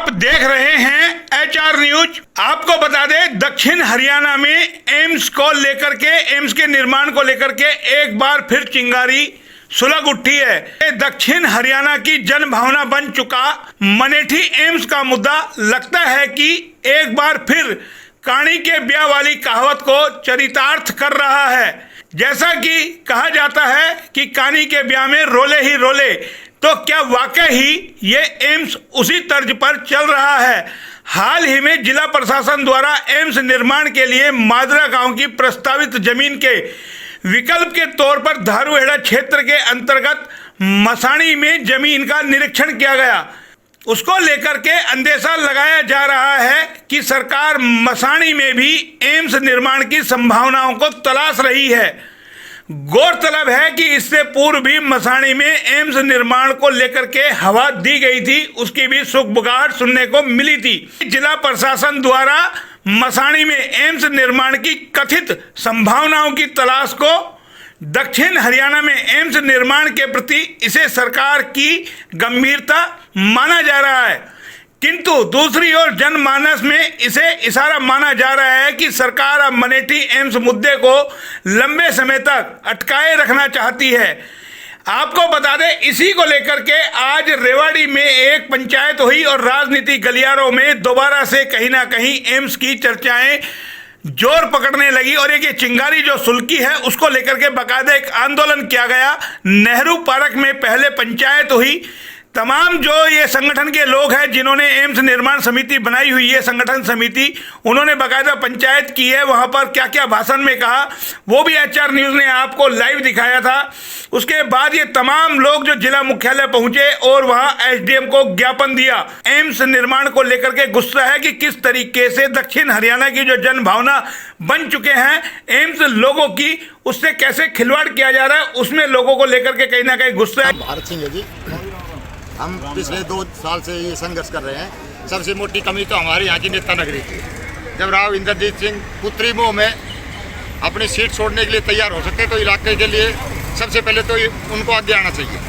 आप देख रहे हैं HR न्यूज। आपको बता दें, दक्षिण हरियाणा में एम्स को लेकर के, एम्स के निर्माण को लेकर के एक बार फिर चिंगारी सुलग उठी है। दक्षिण हरियाणा की जन भावना बन चुका मनेठी एम्स का मुद्दा लगता है कि एक बार फिर कानी के ब्याह वाली कहावत को चरितार्थ कर रहा है। जैसा कि कहा जाता है कि कानी के ब्याह में रोले ही रोले, तो क्या वाकई ही ये एम्स उसी तर्ज पर चल रहा है। हाल ही में जिला प्रशासन द्वारा एम्स निर्माण के लिए माजरा गांव की प्रस्तावित जमीन के विकल्प के तौर पर धारूहेड़ा क्षेत्र के अंतर्गत मसाणी में जमीन का निरीक्षण किया गया। उसको लेकर के अंदेशा लगाया जा रहा है कि सरकार मसाणी में भी एम्स निर्माण की संभावनाओं को तलाश रही है। गौरतलब है कि इससे पूर्व भी मसाणी में एम्स निर्माण को लेकर के हवा दी गई थी, उसकी भी सुगबुगाहट सुनने को मिली थी। जिला प्रशासन द्वारा मसाणी में एम्स निर्माण की कथित संभावनाओं की तलाश को दक्षिण हरियाणा में एम्स निर्माण के प्रति इसे सरकार की गंभीरता माना जा रहा है, किंतु दूसरी ओर जनमानस में इसे इशारा माना जा रहा है कि सरकार अब मनेठी एम्स मुद्दे को लंबे समय तक अटकाए रखना चाहती है। आपको बता दें, इसी को लेकर के आज रेवाड़ी में एक पंचायत हुई और राजनीतिक गलियारों में दोबारा से कहीं ना कहीं एम्स की चर्चाएं जोर पकड़ने लगी और एक ये चिंगारी जो सुलगी है उसको लेकर के बाकायदा एक आंदोलन किया गया। नेहरू पार्क में पहले पंचायत हुई। तमाम जो ये संगठन के लोग हैं जिन्होंने एम्स निर्माण समिति बनाई हुई है, संगठन समिति, उन्होंने बाकायदा पंचायत की है। वहां पर क्या क्या भाषण में कहा वो भी HR न्यूज़ ने आपको लाइव दिखाया था। उसके बाद ये तमाम लोग जो जिला मुख्यालय पहुंचे और वहां SDM को ज्ञापन दिया। एम्स निर्माण को लेकर के गुस्सा है कि किस तरीके से दक्षिण हरियाणा की जो जन भावना बन चुके हैं एम्स लोगों की, उससे कैसे खिलवाड़ किया जा रहा है, उसमें लोगों को लेकर के कहीं ना कहीं गुस्सा है। भारत सिंह है जी, हम पिछले 2 साल से ये संघर्ष कर रहे हैं। सबसे मोटी कमी तो हमारे यहाँ की नेता नगरी थी। जब राव इंद्रजीत सिंह पुत्री मोह में अपनी सीट छोड़ने के लिए तैयार हो सकते तो इलाके के लिए सबसे पहले तो उनको आगे आना चाहिए।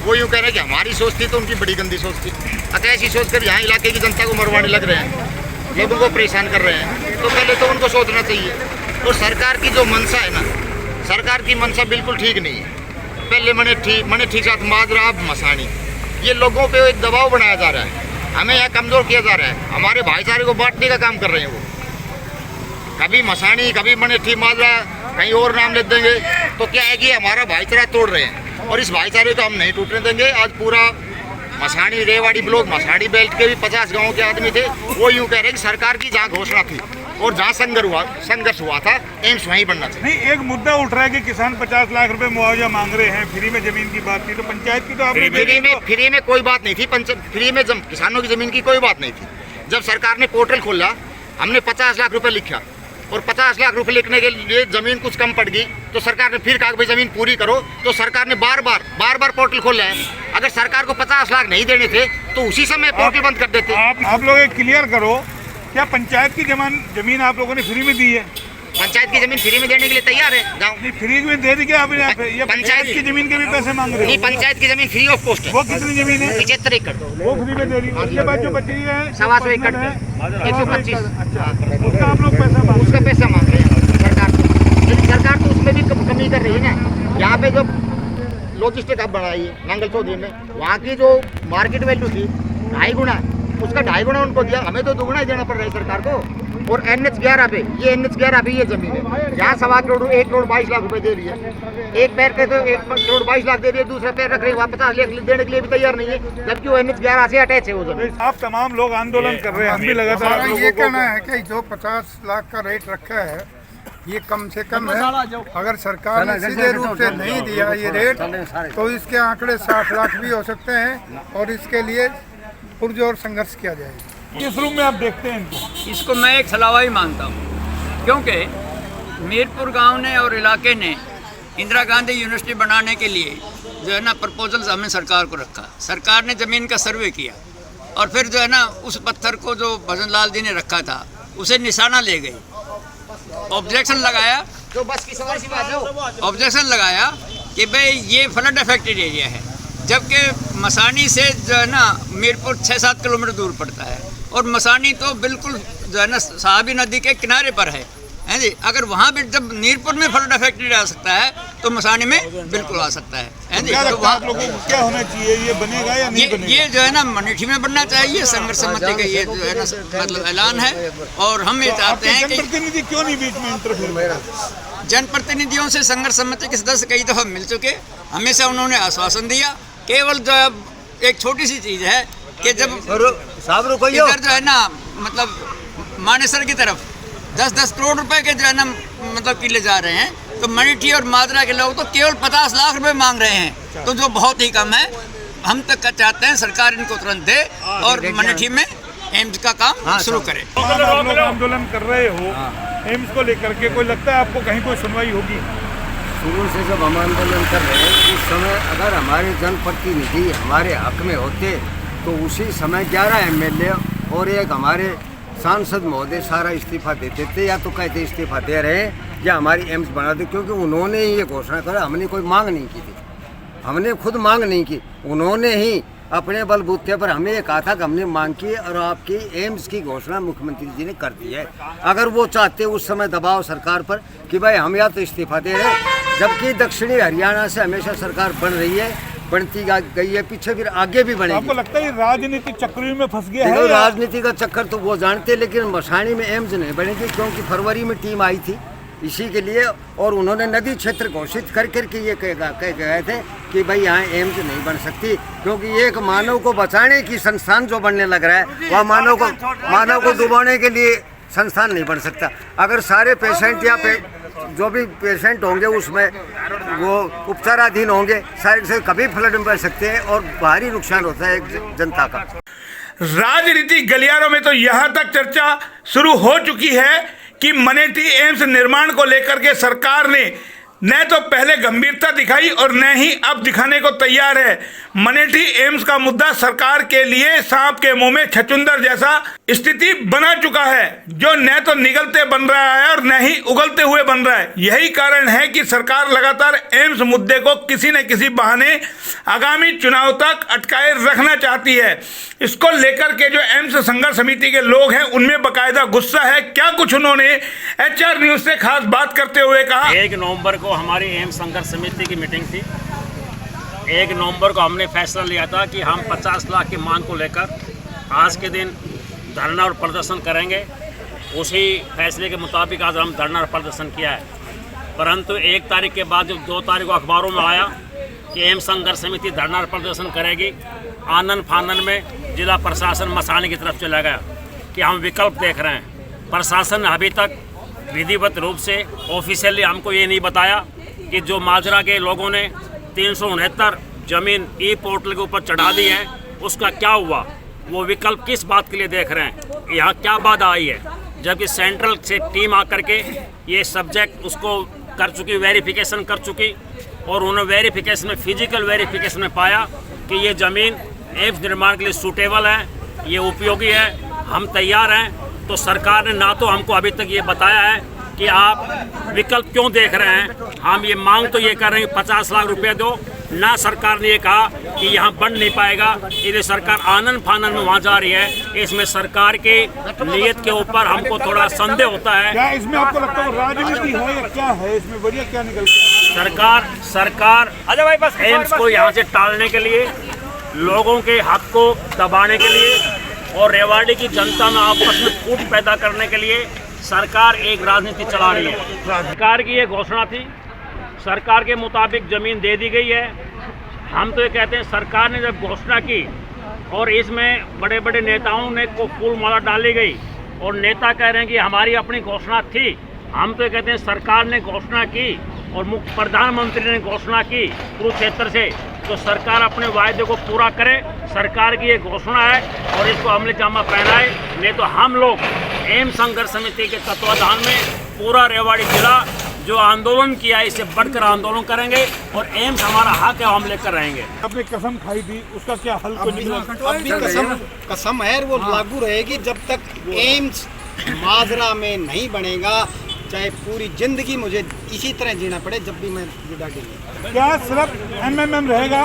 वो यूँ कह रहे हैं कि हमारी सोच थी, तो उनकी बड़ी गंदी सोच थी। अतः ऐसी सोच कर यहाँ इलाके की जनता को मरवाने लग रहे हैं, लोगों को परेशान कर रहे हैं, तो पहले तो उनको सोचना चाहिए। और सरकार की जो मंशा है ना, सरकार की मंशा बिल्कुल ठीक नहीं है। पहले मनेठी साथ माजरा, अब मसाणी, ये लोगों पे एक दबाव बनाया जा रहा है, हमें यहाँ कमज़ोर किया जा रहा है। हमारे भाईचारे को बांटने का काम कर रहे हैं वो। कभी मसाणी, कभी मनेठी, माजरा, कहीं और नाम ले देंगे, तो क्या है कि हमारा भाईचारा तोड़ रहे हैं और इस भाईचारे को हम नहीं टूटने देंगे। आज पूरा मसाणी रेवाड़ी ब्लॉक, मसाणी बेल्ट के भी 50 गाँव के आदमी थे, वो यूँ कह रहे हैं कि सरकार की जहाँ घोषणा थी और जहाँ संघर्ष हुआ था एम्स वहीं बनना चाहिए। नहीं, एक मुद्दा उठ रहा है कि किसान 50 लाख रुपए मुआवजा मांग रहे हैं। फ्री में जमीन की बात थी, तो पंचायत की तो आपने फ्री में कोई बात नहीं थी। फ्री में किसानों की जमीन की कोई बात नहीं थी। जब सरकार ने पोर्टल खोला, हमने 50 लाख रुपए लिखा और 50 लाख रुपए लिखने के लिए जमीन कुछ कम पड़ गई, तो सरकार ने फिर कहा भाई जमीन पूरी करो। तो सरकार ने बार बार पोर्टल खोला है। अगर सरकार को 50 लाख नहीं देने थे तो उसी समय पोर्टल बंद कर देते। आप लोग एक क्लियर करो, क्या पंचायत की जमीन आप लोगों ने फ्री में दी है? पंचायत की जमीन फ्री में देने के लिए तैयार है गाँव। नहीं, फ्री में दे दी क्या आपने? ये पंचायत की जमीन के भी पैसे मांग रहे हैं? नहीं, पंचायत की जमीन फ्री ऑफ कॉस्ट है। वो कितनी जमीन है? 75 एकड़ वो फ्री में दे दी। उसके बाद जो बची है 125 एकड़ में 125। अच्छा, उसका आप लोग पैसा मांग, उसका पैसा मांग रहे हैं सरकार से। लेकिन सरकार तो उसमें भी कमी कर रही है ना। यहाँ पे जो लॉजिस्टिक हब बढ़ाई है नांगल चौधरी में, वहाँ की जो मार्केट वैल्यू थी 2.5 गुना, उसका 2.5 गुना उनको दिया, हमें तो 2 गुना ही देना पड़ रहा है सरकार को। और NH 11 पे, ये NH 11 पे ये जमीन है, जहाँ 1 करोड़ 22 लाख रुपए दे रही है। एक पैर के तो 1 करोड़ 22 लाख दे रही है, दूसरा पैर रख रही है, वहाँ 50 लाख देने के लिए भी तैयार नहीं है, जबकि वो NH 11 से अटैच है वो जमीन। आप तमाम लोग आंदोलन कर रहे हैं, हम भी लगातार ये कहना है कि जो 50 लाख का रेट रखा है ये कम से कम है। अगर सरकार ने सीधे रूप से नहीं दिया ये रेट, तो इसके आंकड़े 60 लाख भी हो सकते हैं और इसके लिए पुरजोर संघर्ष किया जाएगा। किस रूप में आप देखते हैं इनको? इसको मैं एक सलावा ही मानता हूँ, क्योंकि मीरपुर गांव ने और इलाके ने इंदिरा गांधी यूनिवर्सिटी बनाने के लिए जो है ना प्रपोजल्स हमें सरकार को रखा। सरकार ने ज़मीन का सर्वे किया और फिर जो है ना उस पत्थर को जो भजन लाल जी ने रखा था उसे निशाना ले गई। ऑब्जेक्शन लगाया, जो बस की सवारी सी बात है, ऑब्जेक्शन लगाया कि भाई ये फ्लड अफेक्टेड एरिया है, जबकि मसानी से जो है ना मीरपुर 6-7 किलोमीटर दूर पड़ता है, और मसानी तो बिल्कुल जो है ना साहबी नदी के किनारे पर है जी। अगर वहाँ भी जब नीरपुर में फलोडा फैक्ट्री आ सकता है तो मसानी में बिल्कुल आ सकता है जी। क्या तो लगता है आप लोगों को क्या होना चाहिए, ये बनेगा या नहीं बनेगा? ये जो है ना मनीठी में बनना चाहिए। संघर्ष समिति का ये जो है ना मतलब ऐलान है, और हम ये चाहते हैं कि जनप्रतिनिधि क्यों नहीं बीच में इंटरफेयर? जनप्रतिनिधियों से संघर्ष समिति के सदस्य कई दफ़ा मिल चुके, हमेशा उन्होंने आश्वासन दिया। केवल जो एक छोटी सी चीज़ है कि जब इधर जो है ना मतलब मानेसर की तरफ 10-10 करोड़ रुपए के जो है ना मतलब किले जा रहे हैं, तो मनीठी और माजरा के लोग तो केवल 50 लाख रुपए मांग रहे हैं, तो जो बहुत ही कम है। हम तक चाहते हैं सरकार इनको तुरंत दे और मनीठी में एम्स का काम शुरू करे। आप लोग आंदोलन कर रहे हो एम्स को लेकर के, कोई लगता है आपको कहीं कोई सुनवाई होगी? शुरू से जब हम आंदोलन कर रहे हैं, उस समय अगर हमारे जनप्रतिनिधि हमारे हक में होते तो उसी समय 11 MLA और एक हमारे सांसद महोदय सारा इस्तीफा देते थे, या तो कहते इस्तीफा दे रहे हैं या हमारी एम्स बना दे, क्योंकि उन्होंने ही ये घोषणा करा। हमने कोई मांग नहीं की थी, हमने खुद मांग नहीं की, उन्होंने ही अपने बलबूते पर हमें ये कहा था कि हमने मांग की और आपकी एम्स की घोषणा मुख्यमंत्री जी ने कर दी है। अगर वो चाहते उस समय दबाव सरकार पर कि भाई हम या तो इस्तीफा दे रहे हैं, जबकि दक्षिणी हरियाणा से हमेशा सरकार बन रही है, बनती गई है, पीछे फिर आगे भी बढ़ेगी। आपको लगता है राजनीतिक चक्कर में फंस गया देखो, है? राजनीति का चक्कर तो वो जानते, लेकिन मसानी में एम्स नहीं बनेगी, क्योंकि फरवरी में टीम आई थी इसी के लिए, और उन्होंने नदी क्षेत्र घोषित कर करके ये कह गए थे कि भाई यहाँ एम्स नहीं बन सकती, क्योंकि एक मानव को बचाने की संस्थान जो बनने लग रहा है, वह मानव को डुबाने के लिए संस्थान नहीं बन सकता। अगर सारे पेशेंट या जो भी पेशेंट होंगे उसमें वो उपचाराधीन होंगे, सारे से कभी फ्लड में बह सकते हैं और भारी नुकसान होता है जनता का। राजनीतिक गलियारों में तो यहाँ तक चर्चा शुरू हो चुकी है कि मनेठी एम्स निर्माण को लेकर के सरकार ने न तो पहले गंभीरता दिखाई और न ही अब दिखाने को तैयार है। मनेठी एम्स का मुद्दा सरकार के लिए सांप के मुंह में छछूंदर जैसा स्थिति बना चुका है, जो न तो निगलते बन रहा है और न ही उगलते हुए बन रहा है। यही कारण है कि सरकार लगातार एम्स मुद्दे को किसी न किसी बहाने आगामी चुनाव तक अटकाए रखना चाहती है। इसको लेकर के जो एम्स संघर्ष समिति के लोग हैं उनमें बकायदा गुस्सा है। क्या कुछ उन्होंने HR न्यूज से खास बात करते हुए कहा। 1 नवंबर को हमारी एम्स संघर्ष समिति की मीटिंग थी। 1 नवंबर को हमने फैसला लिया था कि हम 50 लाख की मांग को लेकर आज के दिन धरना और प्रदर्शन करेंगे। उसी फैसले के मुताबिक आज हम धरना और प्रदर्शन किया है। परंतु 1 तारीख के बाद जब 2 तारीख को अखबारों में आया कि एम्स संघर्ष समिति धरना और प्रदर्शन करेगी, आनन फानन में जिला प्रशासन मसानी की तरफ चला गया कि हम विकल्प देख रहे हैं। प्रशासन अभी तक विधिवत रूप से ऑफिशियली हमको ये नहीं बताया कि जो माजरा के लोगों ने 369 जमीन पोर्टल के ऊपर चढ़ा दी है उसका क्या हुआ, वो विकल्प किस बात के लिए देख रहे हैं, यहाँ क्या बाधा आई है। जबकि सेंट्रल से टीम आकर के ये सब्जेक्ट उसको कर चुकी, वेरिफिकेशन कर चुकी, और उन्होंने वेरिफिकेशन में फिजिकल वेरिफिकेशन में पाया कि ये ज़मीन एम्स निर्माण के लिए सूटेबल है, ये उपयोगी है, हम तैयार हैं। तो सरकार ने ना तो हमको अभी तक ये बताया है कि आप विकल्प क्यों देख रहे हैं, हम ये मांग तो ये कर रहे हैं 50 लाख रुपए दो, ना सरकार ने ये कहा कि यहाँ बन नहीं पाएगा, इसलिए सरकार आनन फानन में वहाँ जा रही है। इसमें सरकार की नीयत के ऊपर हमको थोड़ा संदेह होता है। क्या इसमें आपको लगता है राजनीति है या क्या है, इसमें वजह क्या निकल सरकार एम्स को यहाँ से टालने के लिए, लोगों के हक को दबाने के लिए और रेवाड़ी की जनता में आपस में फूट पैदा करने के लिए सरकार एक राजनीति चला रही है। सरकार की ये घोषणा थी, सरकार के मुताबिक ज़मीन दे दी गई है। हम तो ये कहते हैं सरकार ने जब घोषणा की और इसमें बड़े बड़े नेताओं ने को फूल माला डाली गई और नेता कह रहे हैं कि हमारी अपनी घोषणा थी, हम तो ये कहते हैं सरकार ने घोषणा की और मुख्य प्रधानमंत्री ने घोषणा की कुरुक्षेत्र से, तो सरकार अपने वायदे को पूरा करे। सरकार की ये घोषणा है और इसको अमल जामा पहनाए, नहीं तो हम लोग एम्स संघर्ष समिति के तत्वाधान में पूरा रेवाड़ी जिला जो आंदोलन किया है इससे बढ़कर आंदोलन करेंगे और एम्स हमारा हक है, हम लेकर रहेंगे। आपने कसम खाई थी, उसका क्या हल को निकला? अब भी कसम है, वो लागू रहेगी जब तक एम्स माजरा में नहीं बनेगा, चाहे पूरी जिंदगी मुझे इसी तरह जीना पड़े जब भी मैं विदा के लिए। क्या सिर्फ एमएमएम रहेगा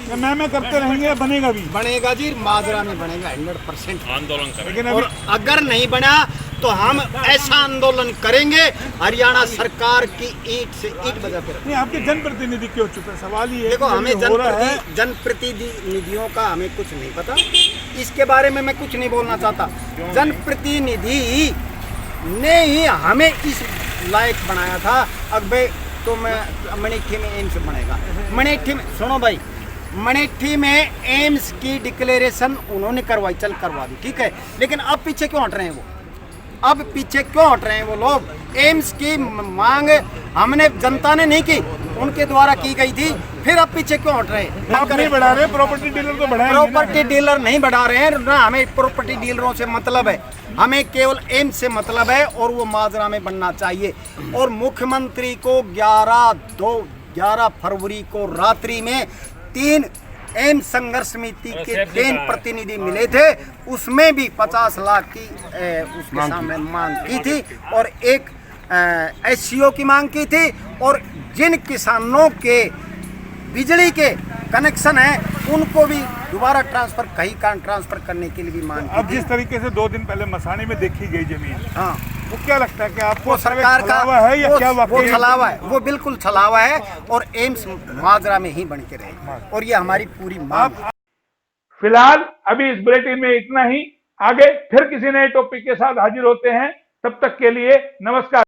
या मैं करते रहेंगे या बनेगा भी? बनेगा जी, माजरा में बनेगा 100% आंदोलन करें। लेकिन और अभी अगर नहीं बना तो हम ऐसा आंदोलन करेंगे हरियाणा सरकार की ईंट से ईंट बजा कर। नहीं, आपके जनप्रतिनिधि क्यों चुप है? सवाल ये है देखो कि हमें जो हो रहा है जनप्रतिनिधियों का हमें कुछ नहीं पता, इसके बारे में मैं कुछ नहीं बोलना चाहता। जनप्रतिनिधि ने ही हमें इस लायक बनाया था। अब भाई तो मैं मणिठी में एम्स बनेगा, मणिठी में सुनो भाई, मणिठी में एम्स की डिक्लेरेशन उन्होंने करवाई, चल करवा दी, ठीक है, लेकिन अब पीछे क्यों हट रहे हैं वो? अब पीछे क्यों हट रहे हैं वो लोग? एम्स की मांग हमने जनता ने नहीं की, उनके द्वारा की गई थी, फिर अब पीछे क्यों हट रहे हैं? आप नहीं बढ़ा रहे, प्रॉपर्टी डीलर तो बढ़ाएंगे ना। प्रॉपर्टी डीलर नहीं बढ़ा रहे हैं ना, हमें प्रॉपर्टी डीलरों से मतलब है, हमें केवल एम्स से मतलब है और वो माजरा में बनना चाहिए। और मुख्यमंत्री को 11 फरवरी को रात्रि में 3 एम्स संघर्ष समिति के 3 प्रतिनिधि मिले थे, उसमें भी 50 लाख की उसके सामने मांग की थी और एक एससीओ की मांग की थी, और जिन किसानों के बिजली के कनेक्शन है उनको भी दोबारा ट्रांसफर करने के लिए भी मांग की अब थी। जिस तरीके से 2 दिन पहले मसानी में देखी गई जमीन, हाँ, वो क्या लगता है कि आपको वो सरकार का छलावा है या क्या वो वाकई? छलावा है, वो बिल्कुल छलावा है और एम्स माजरा में ही बन के रहे और ये हमारी पूरी मांग है। फिलहाल अभी इस बुलेटिन में इतना ही। आगे फिर किसी नए टॉपिक के साथ हाजिर होते हैं, तब तक के लिए नमस्कार।